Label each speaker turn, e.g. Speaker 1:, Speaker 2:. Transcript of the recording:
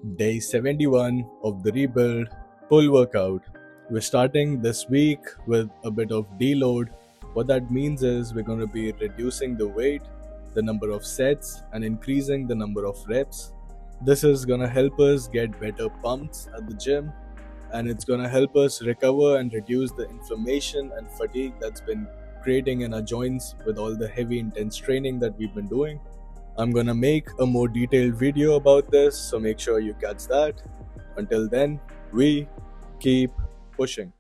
Speaker 1: Day 71 of the rebuild pull workout. We're starting this week with a bit of deload. What that means is we're going to be reducing the weight, the number of sets, and increasing the number of reps. This is going to help us get better pumps at the gym, and it's going to help us recover and reduce the inflammation and fatigue that's been creating in our joints with all the heavy intense training that we've been doing. I'm gonna make a more detailed video about this, so make sure you catch that. Until then, we keep pushing.